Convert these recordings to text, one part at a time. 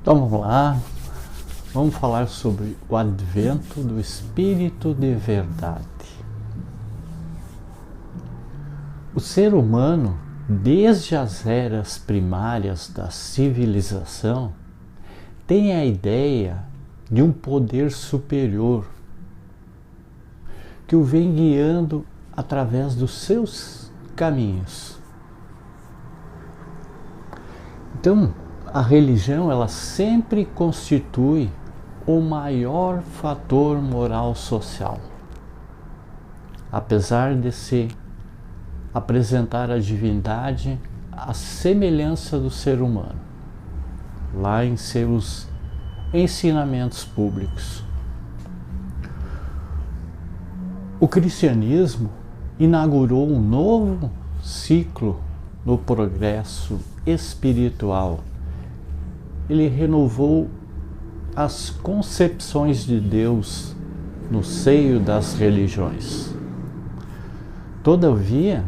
Então vamos lá, vamos falar sobre o advento do Espírito de verdade. O ser humano, desde as eras primárias da civilização, tem a ideia de um poder superior que o vem guiando através dos seus caminhos. Então, a religião ela sempre constitui o maior fator moral social, apesar de se apresentar a divindade à semelhança do ser humano, lá em seus ensinamentos públicos. O cristianismo inaugurou um novo ciclo no progresso espiritual. Ele renovou as concepções de Deus no seio das religiões. Todavia,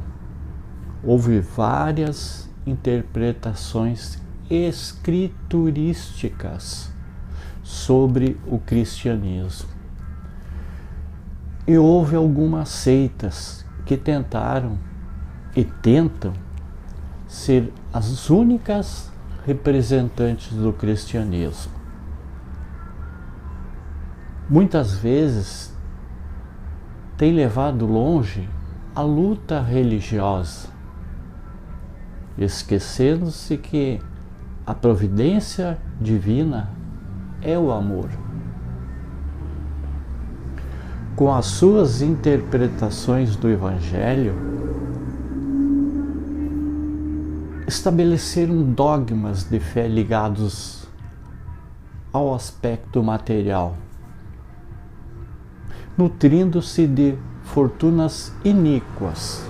houve várias interpretações escriturísticas sobre o cristianismo. E houve algumas seitas que tentaram e tentam ser as únicas representantes do cristianismo. Muitas vezes tem levado longe a luta religiosa, esquecendo-se que a providência divina é o amor. Com as suas interpretações do Evangelho, estabeleceram dogmas de fé ligados ao aspecto material, nutrindo-se de fortunas iníquas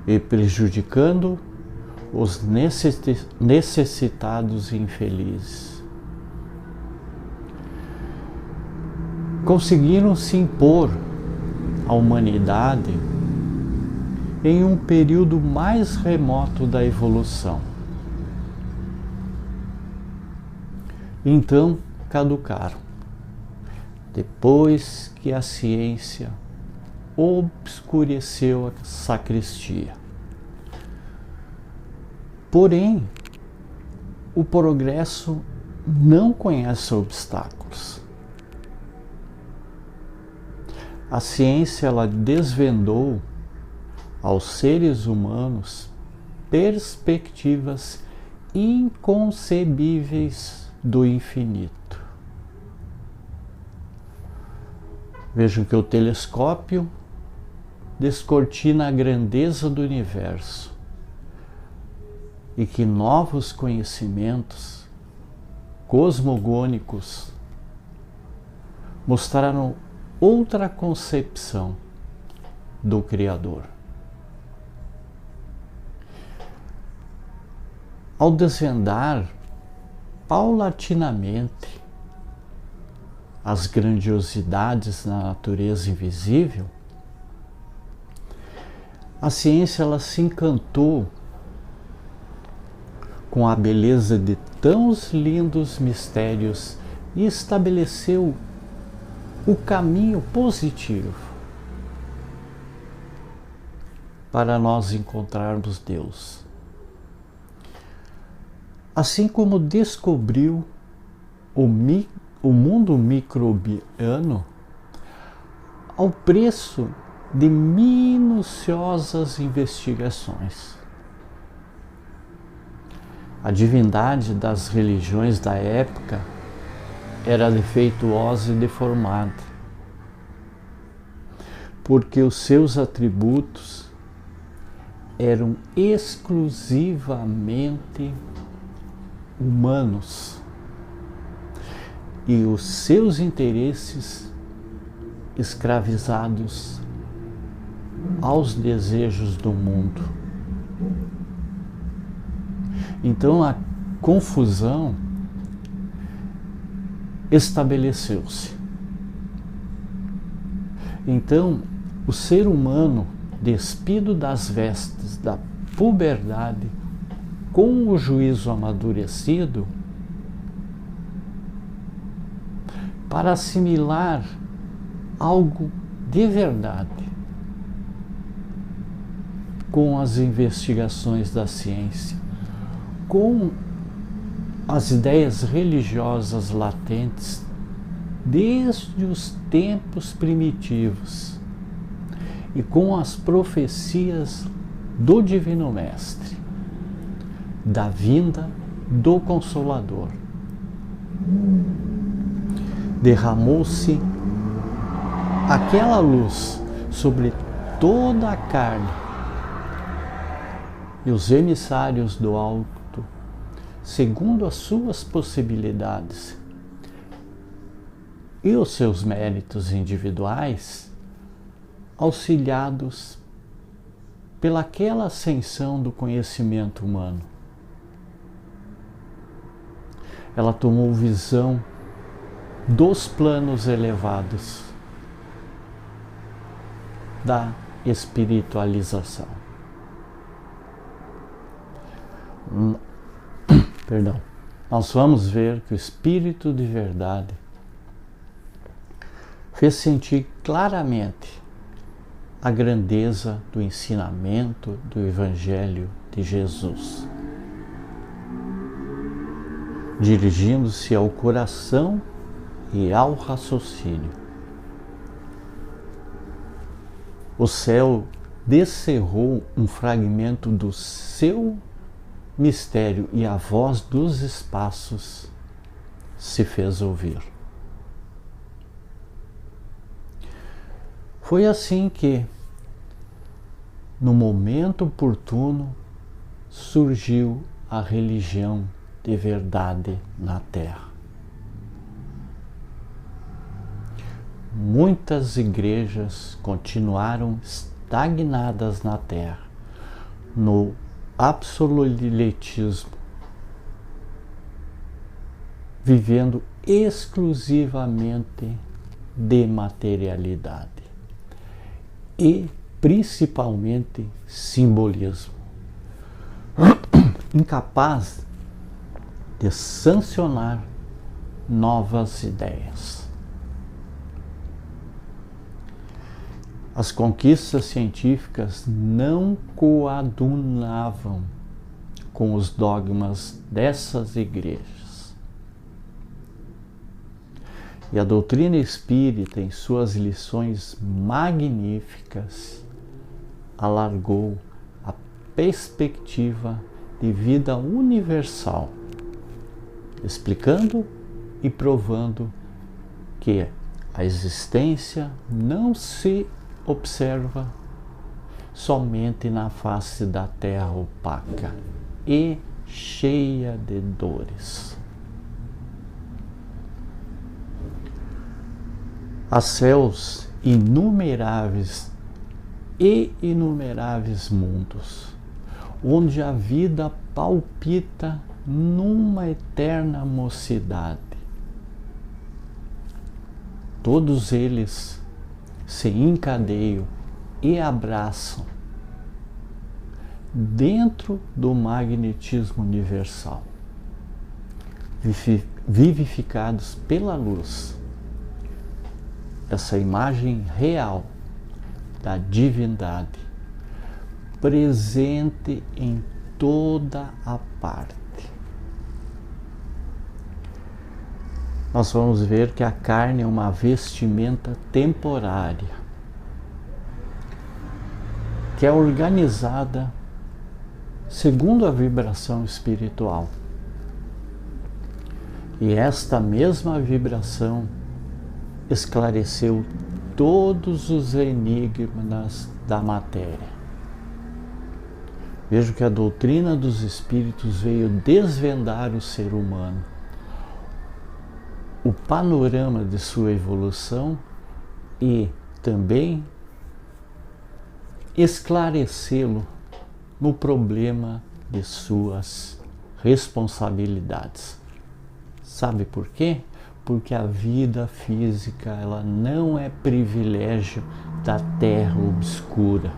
e prejudicando os necessitados e infelizes. Conseguiram se impor à humanidade em um período mais remoto da evolução. Então caducaram, depois que a ciência obscureceu a sacristia. Porém, o progresso não conhece obstáculos. A ciência ela desvendou aos seres humanos perspectivas inconcebíveis do infinito. Vejam que o telescópio descortina a grandeza do universo e que novos conhecimentos cosmogônicos mostraram outra concepção do Criador. Ao desvendar paulatinamente as grandiosidades da natureza invisível, a ciência ela se encantou com a beleza de tão lindos mistérios e estabeleceu o caminho positivo para nós encontrarmos Deus. Assim como descobriu o mundo microbiano ao preço de minuciosas investigações. A divindade das religiões da época era defeituosa e deformada, porque os seus atributos eram exclusivamente humanos e os seus interesses escravizados aos desejos do mundo. Então a confusão estabeleceu-se. Então o ser humano, despido das vestes da puberdade, com o juízo amadurecido, para assimilar algo de verdade com as investigações da ciência, com as ideias religiosas latentes desde os tempos primitivos e com as profecias do Divino Mestre, da vinda do Consolador. Derramou-se aquela luz sobre toda a carne, e os emissários do alto, segundo as suas possibilidades e os seus méritos individuais, auxiliados pelaquela ascensão do conhecimento humano. Ela tomou visão dos planos elevados da espiritualização. Perdão. Nós vamos ver que o Espírito de Verdade fez sentir claramente a grandeza do ensinamento do Evangelho de Jesus, dirigindo-se ao coração e ao raciocínio. O céu descerrou um fragmento do seu mistério e a voz dos espaços se fez ouvir. Foi assim que, no momento oportuno, surgiu a religião de verdade na Terra. Muitas igrejas continuaram estagnadas na Terra, no absolutismo, vivendo exclusivamente de materialidade e principalmente simbolismo, incapaz de sancionar novas ideias. As conquistas científicas não coadunavam com os dogmas dessas igrejas. E a doutrina espírita, em suas lições magníficas, alargou a perspectiva de vida universal, explicando e provando que a existência não se observa somente na face da terra opaca e cheia de dores. Há céus inumeráveis e inumeráveis mundos, onde a vida palpita numa eterna mocidade. Todos eles se encadeiam e abraçam dentro do magnetismo universal, vivificados pela luz, essa imagem real da divindade, presente em toda a parte. Nós vamos ver que a carne é uma vestimenta temporária, que é organizada segundo a vibração espiritual. E esta mesma vibração esclareceu todos os enigmas da matéria. Vejo que a doutrina dos espíritos veio desvendar o ser humano, o panorama de sua evolução e também esclarecê-lo no problema de suas responsabilidades. Sabe por quê? Porque a vida física, ela não é privilégio da terra obscura,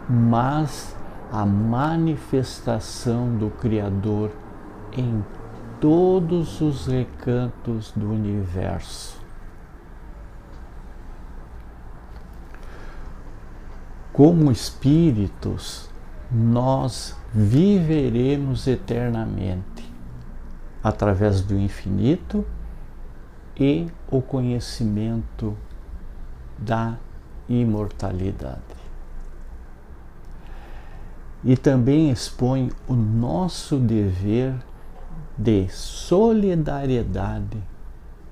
mas a manifestação do Criador em todos os recantos do universo. Como espíritos, nós viveremos eternamente através do infinito e o conhecimento da imortalidade. E também expõe o nosso dever de solidariedade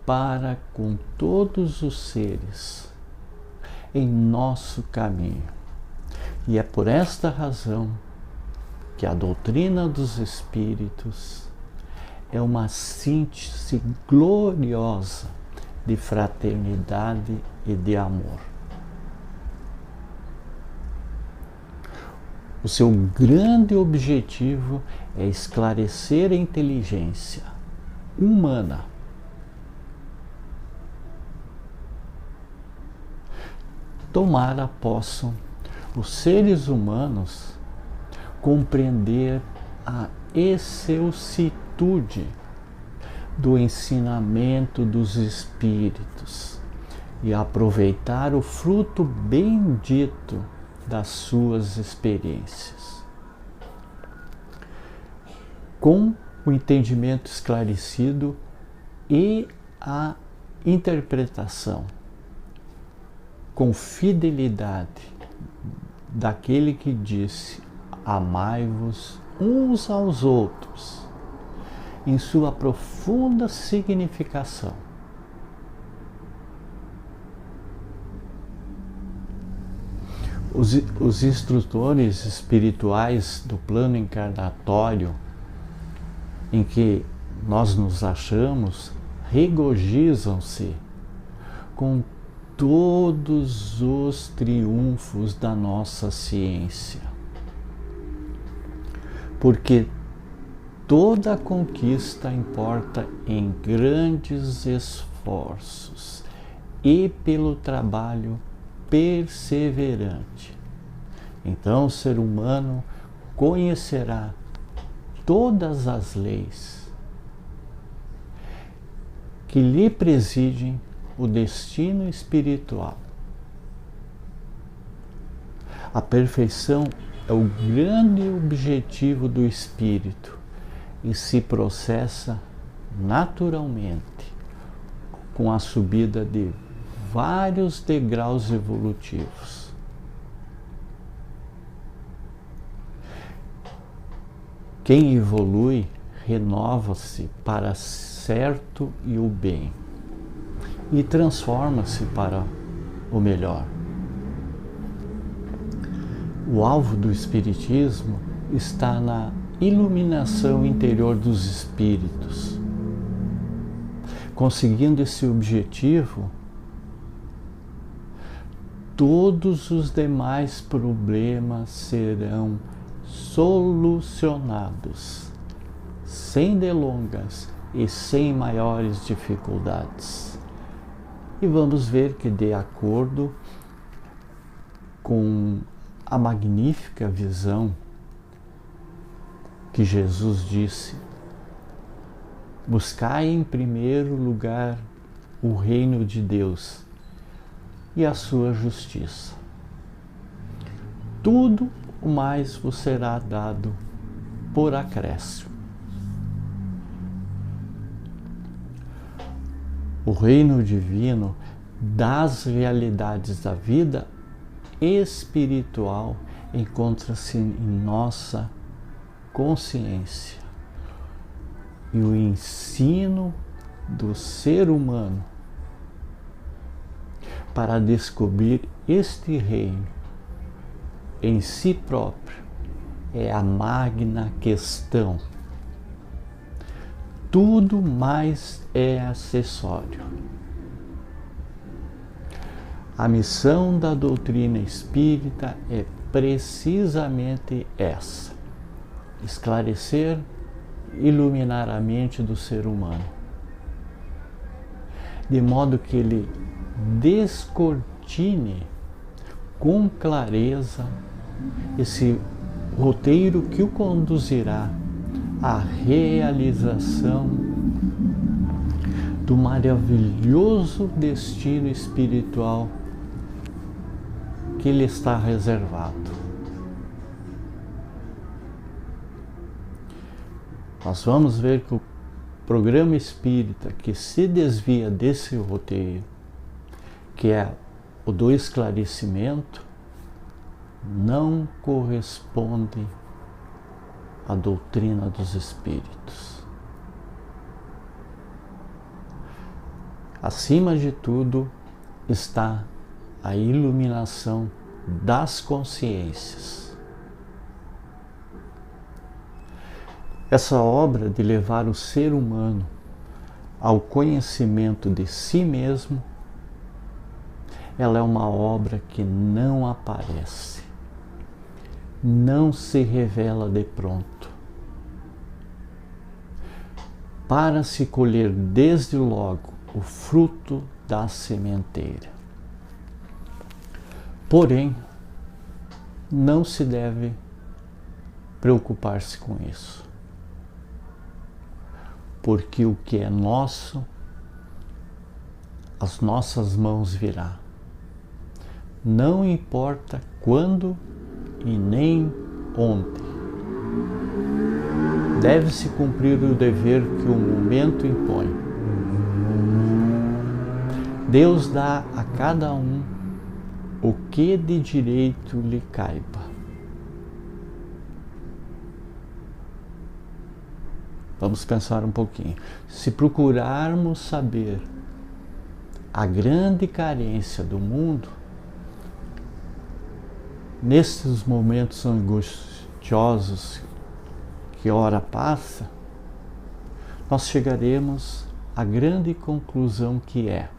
para com todos os seres em nosso caminho. E é por esta razão que a doutrina dos Espíritos é uma síntese gloriosa de fraternidade e de amor. O seu grande objetivo é esclarecer a inteligência humana, tomara possam os seres humanos compreender a excelsitude do ensinamento dos Espíritos e aproveitar o fruto bendito das suas experiências. Com o entendimento esclarecido e a interpretação com fidelidade daquele que disse: amai-vos uns aos outros, em sua profunda significação. Os instrutores espirituais do plano encarnatório em que nós nos achamos regozijam-se com todos os triunfos da nossa ciência, porque toda conquista importa em grandes esforços e pelo trabalho perseverante. Então o ser humano conhecerá todas as leis que lhe presidem o destino espiritual. A perfeição é o grande objetivo do espírito e se processa naturalmente com a subida de vários degraus evolutivos. Quem evolui renova-se para certo e o bem e transforma-se para o melhor. O alvo do Espiritismo está na iluminação interior dos espíritos. Conseguindo esse objetivo, todos os demais problemas serão solucionados, sem delongas e sem maiores dificuldades. E vamos ver que, de acordo com a magnífica visão que Jesus disse: buscai em primeiro lugar o reino de Deus e a sua justiça. Tudo o mais vos será dado por acréscimo. O reino divino das realidades da vida espiritual encontra-se em nossa consciência. E o ensino do ser humano para descobrir este reino em si próprio é a magna questão. Tudo mais é acessório. A missão da doutrina espírita é precisamente essa: esclarecer, iluminar a mente do ser humano, de modo que ele descortine com clareza esse roteiro que o conduzirá à realização do maravilhoso destino espiritual que lhe está reservado. Nós vamos ver que o programa espírita que se desvia desse roteiro, que é o do esclarecimento, não corresponde à doutrina dos espíritos. Acima de tudo está a iluminação das consciências. Essa obra de levar o ser humano ao conhecimento de si mesmo, ela é uma obra que não aparece, não se revela de pronto, para se colher desde logo o fruto da sementeira. Porém, não se deve preocupar-se com isso, porque o que é nosso, as nossas mãos virá. Não importa quando e nem onde. Deve-se cumprir o dever que o momento impõe. Deus dá a cada um o que de direito lhe caiba. Vamos pensar um pouquinho. Se procurarmos saber a grande carência do mundo, nesses momentos angustiosos que ora passa, nós chegaremos à grande conclusão que é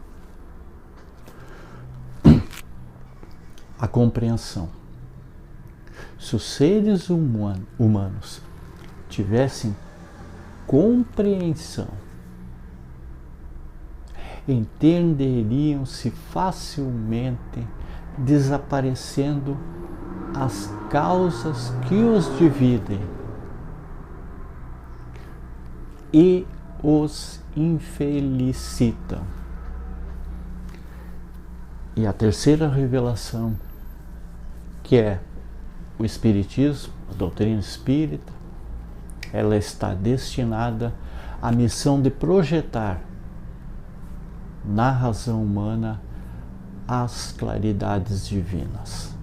a compreensão. Se os seres humanos tivessem compreensão, entenderiam-se facilmente, desaparecendo as causas que os dividem e os infelicitam. E a terceira revelação, que é o Espiritismo, a doutrina espírita, ela está destinada à missão de projetar na razão humana as claridades divinas.